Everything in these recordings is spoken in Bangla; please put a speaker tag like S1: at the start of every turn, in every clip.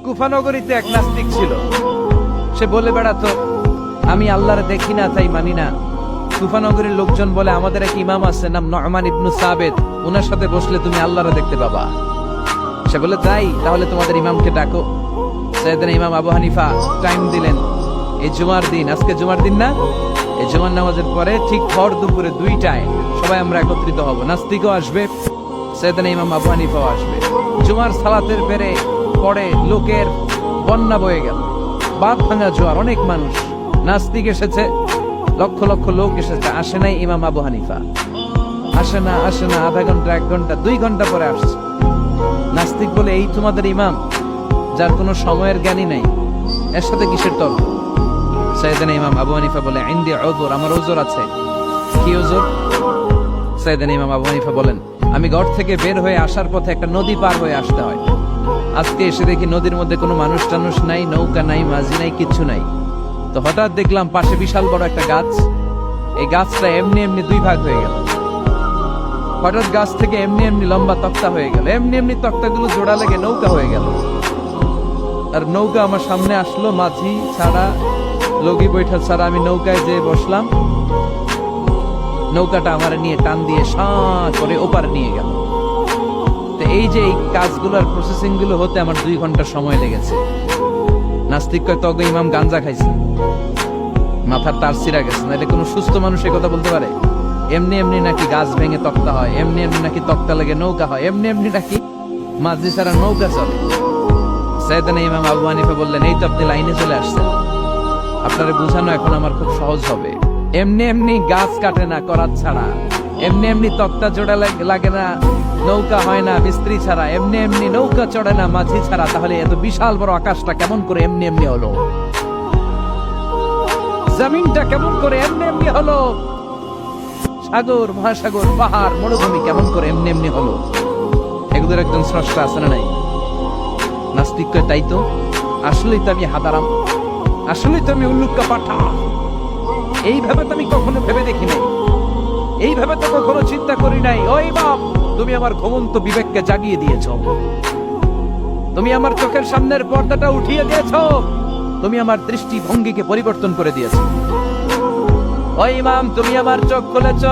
S1: কুফানগরীতে এক নাস্তিক ছিল। সে বলে বেড়াতো, আমি আল্লাহরে দেখি না তাই মানি না। কুফানগরীর লোকজন বলে, আমাদের এক ইমাম আছে নাম নু'মান ইবনে সাবিত, ওনার সাথে বসলে তুমি আল্লাহরে দেখতে পাবা। সে বলে, তাই তাহলে তোমাদের ইমামকে ডাকো। সাইয়েদনা ইমাম আবু হানিফা টাইম দিলেন, এই জুমার দিন, আজকে জুমার দিন না, এই জুমার নামাজের পরে ঠিক ভর দুপুরে 2টায় সবাই আমরা একত্রিত হব। নাস্তিকও আসবে, সাইয়েদনা ইমাম আবু হানিফাও আসবে। জুমার সালাতের পরে লোকের বন্যা বয়ে গেল, বাঁধ ভাঙা জোয়ার, অনেক মানুষ। নাস্তিক এসেছে, লক্ষ লক্ষ লোক এসেছে, আসে নাই ইমাম আবু হানিফা। আসে না আধা ঘন্টা, 1 ঘন্টা, 2 ঘন্টা পরে আসছে। নাস্তিক বলে, এই তোমাদের ইমাম যার কোনো সময়ের জ্ঞানই নাই, এর সাথে কিসের তর্ক? সাইয়েদনা ইমাম আবু হানিফা বলে, ইনদি উযর, আমার উযর আছে। কি উযর? সাইয়েদনা ইমাম আবু হানিফা বলেন, আমি ঘর থেকে বের হয়ে আসার পথে একটা নদী পার হয়ে আসতে হয়। আজকে এসে দেখি নদীর মধ্যে কোনো মানুষ টানুষ নাই, নৌকা নাই, মাঝি নাই, কিচ্ছু নাই। তো হঠাৎ দেখলাম পাশে বিশাল বড় একটা গাছ। এই গাছটা এমনি এমনি 2 ভাগ হয়ে গেল। হঠাৎ গাছ থেকে এমনি এমনি লম্বা তক্তা হয়ে গেল, এমনি এমনি তক্তাগুলো জোড়া লেগে নৌকা হয়ে গেল। আর নৌকা আমার সামনে আসলো, মাঝি ছাড়া, লগি বৈঠা ছাড়া। আমি নৌকায় যেয়ে বসলাম, নৌকাটা আমার নিয়ে টান দিয়ে সাঁ করে ওপার নিয়ে গেল। তো এই যে এই কাজগুলোর প্রসেসিং গুলো হতে আমার 2 ঘন্টা সময় লেগেছে। নাস্তিক কয়, তবে ইমাম গাঞ্জা খাইছে, মাথার তার ছিঁড়া গেছে, নাহলে কোনো সুস্থ মানুষ এই কথা বলতে পারে? এমনি এমনি নাকি গাছ ভেঙে তক্তা হয়, এমনি এমনি নাকি তক্তা লেগে নৌকা হয়, এমনি এমনি নাকি মাঝি ছাড়া নৌকা চলে? সাইয়েদনা ইমাম আবু হানিফা বললেন, এই তো আপনি লাইনে চলে আসছেন, আপনারে বোঝানো এখন আমার খুব সহজ হবে। এমনি এমনি গাছ কাটে না করাত ছাড়া, এমনি এমনি তক্তা জোড়া লাগে না, নৌকা হয় না মিস্ত্রি ছাড়া, এমনি এমনি নৌকা চড়ে না মাঝি ছাড়া। তাহলে এত বিশাল বড় আকাশটা কেমন করে এমনি এমনি হলো? জমিনটা কেমন করে এমনি এমনি হলো? সাগর, মহাসাগর, পাহাড়, মরুভূমি কেমন করে এমনি এমনি হলো? এগুলোর একজন স্রষ্টা আছে না নাই? নাস্তিক কয়, তাই তো, আসলেই তো আমি হাদারাম, আসলেই তো আমি উল্লুক্কা পাঠা। এইভাবে তো আমি কখনো ভেবে দেখি নাই, এইভাবে তো কখনো চিন্তা করি নাই। ওই বাপ, তুমি আমার ঘুমন্ত বিবেককে জাগিয়ে দিয়েছ, তুমি আমার চোখের সামনের পর্দাটা উঠিয়ে দিয়েছ, তুমি আমার দৃষ্টিভঙ্গিকে পরিবর্তন করে দিয়েছ। ওই ইমাম, তুমি আমার চোখ খুলেছ,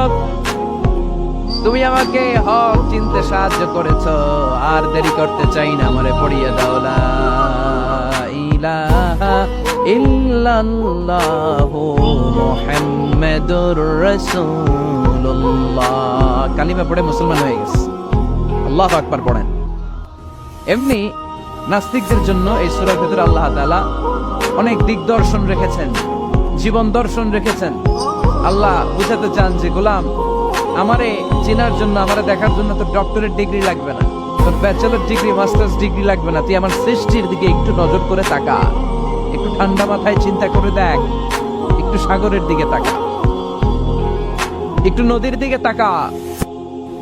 S1: তুমি আমাকে হক চিনতে সাহায্য করেছ। আর দেরি করতে চাই না, আমারে পড়িয়ে দাও লা ইলাহা ইল্লাল্লাহু মুহাম্মাদুর রাসূলুল্লাহ। কালিমা পড়ে মুসলমান হয়ে গেছে। আল্লাহু আকবার পড়েন। এমনি নাস্তিকদের জন্য এই সূরার ভিতরে আল্লাহ তাআলা অনেক দিগদর্শন রেখেছেন, জীবন দর্শন রেখেছেন। আল্লাহ বুঝাতে চান যে, গোলাম, আমারে চেনার জন্য, আমারে দেখার জন্য তো ডক্টরেট ডিগ্রি লাগবে না, তোর ব্যাচেলর ডিগ্রি, মাস্টার্স ডিগ্রি লাগবে না। তুই আমার সৃষ্টির দিকে একটু নজর করে তাকা, একটু ঠান্ডা মাথায় চিন্তা করে দেখ, একটু সাগরের দিকে তাকা, একটু নদীর দিকে তাকা,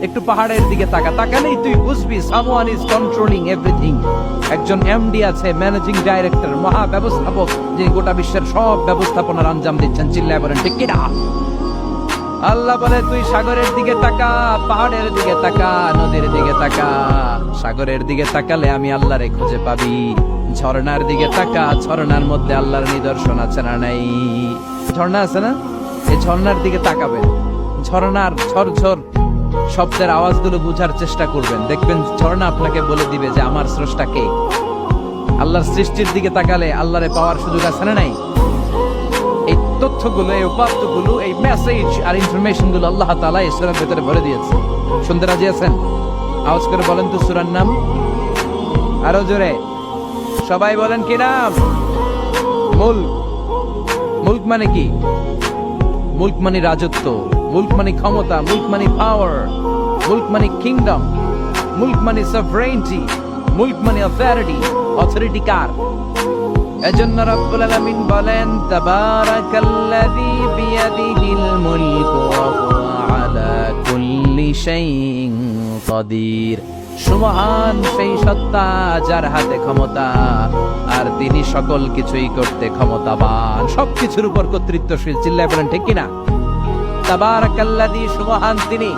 S1: একটু পাহাড়ের দিকে তাকা। তাকালেই তুই বুঝবি সামওয়ান ইজ কন্ট্রোলিং এভরিথিং। একজন এমডি আছে, ম্যানেজিং ডাইরেক্টর, মহা ব্যবস্থাপক, যে গোটা বিশ্বের সব ব্যবস্থাপনার আঞ্জাম দিচ্ছেন। চিল্লায় বলেন ঠিক কিনা? আল্লাহ বলে, তুই সাগরের দিকে তাকা, পাহাড়ের দিকে তাকা, নদীর দিকে তাকা। সাগরের দিকে তাকালে আমি আল্লাহরে খুঁজে পাবি। ঝর্ণার দিকে তাকা, ঝর্ণার মধ্যে আল্লাহর নিদর্শন আছে না নাই? ঝর্ণা আছে না? এই ঝর্ণার দিকে তাকাবেন, ঝর্ণার ঝরঝর শব্দের আওয়াজগুলো বুঝার চেষ্টা করবেন, দেখবেন ঝর্ণা আপনাকে বলে দিবে যে আমার স্রষ্টা কে। আল্লাহর সৃষ্টির দিকে তাকালে আল্লাহরে পাওয়ার সুযোগ আছে না নাই? এই তথ্যগুলো, এই উপাত্তগুলো, এই মেসেজ আর ইনফরমেশন গুলো আল্লাহ তাআলা এই সূরার ভিতরে ভরে দিয়েছে। শুনতে রাজি আছেন? আওয়াজ করে বলেন তো সূরার নাম, আরো জোরে সবাই বলেন কি নাম? মুলক। মুলক মানে কি? মুলক মানে রাজত্ব, মুলক মানে ক্ষমতা, মুলক মানে পাওয়ার, মুলক মানে কিংডম, মুলক মানে সভরেইনটি, মুলক মানে অথরিটি। অথরিটি কার? এজন্য রব্বুল আলামিন বলেন, তাবারাকাল্লাযী বিয়াদিহিল মুলকু ওয়া হুয়া আলা কুল্লি শাইইন কাদির। সুমহান সেই সত্তা যার হাতে ক্ষমতা, আর তিনি সকল কিছুই করতে ক্ষমতাবান, সবকিছুর উপর কর্তৃত্বশীল। চিল্লায় বলেন ঠিক কিনা? তাবারাকাল্লাযী, সুমহান তিনি,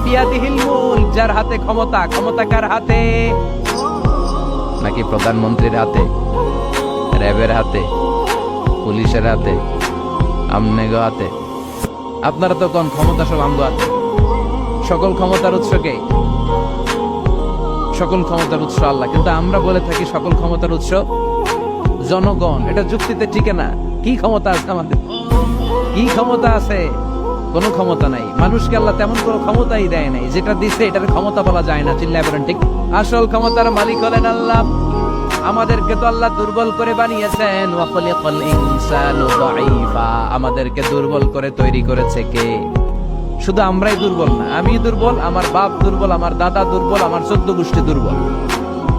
S1: বিয়াদিহিল মুলক, যার হাতে ক্ষমতা। ক্ষমতা কার হাতে? নাকি প্রধানমন্ত্রীর হাতে, র্যাবের হাতে, পুলিশের হাতে, আমনেগো হাতে? আপনারা তো কোন ক্ষমতা সব আমগো হাতে। সকল ক্ষমতার উৎস কে? সকল ক্ষমতার উৎস আল্লাহ। কিন্তু আমরা বলে থাকি সকল ক্ষমতার উৎস জনগণ। এটা যুক্তিতে টিকে না। কি ক্ষমতা আছে আমাদের? কি ক্ষমতা আছে? কোনো ক্ষমতা নাই। মানুষকে আল্লাহ তেমন কোনো ক্ষমতাই দেয় নাই। যেটা দিছে এটার ক্ষমতা বলা যায় না। চিল্লায় বলেন ঠিক। আসল ক্ষমতার মালিক হলেন আল্লাহ। আমাদেরকে তো আল্লাহ দুর্বল করে বানিয়েছেন। ওয়া খালাকাল ইনসানু দাঈফা। আমাদেরকে দুর্বল করে তৈরি করেছে কে? শুধু আমরাই দুর্বল না, আমি দুর্বল, আমার বাপ দুর্বল, আমার দাদা দুর্বল, আমার 14 গোষ্ঠী দুর্বল।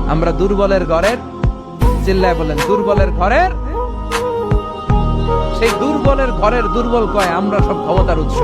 S1: আমরা দুর্বলের ঘরের, চিল্লায় বলেন দুর্বলের ঘরের, সেই দুর্বলের ঘরের দুর্বল কয় আমরা সব ক্ষমতার উৎস।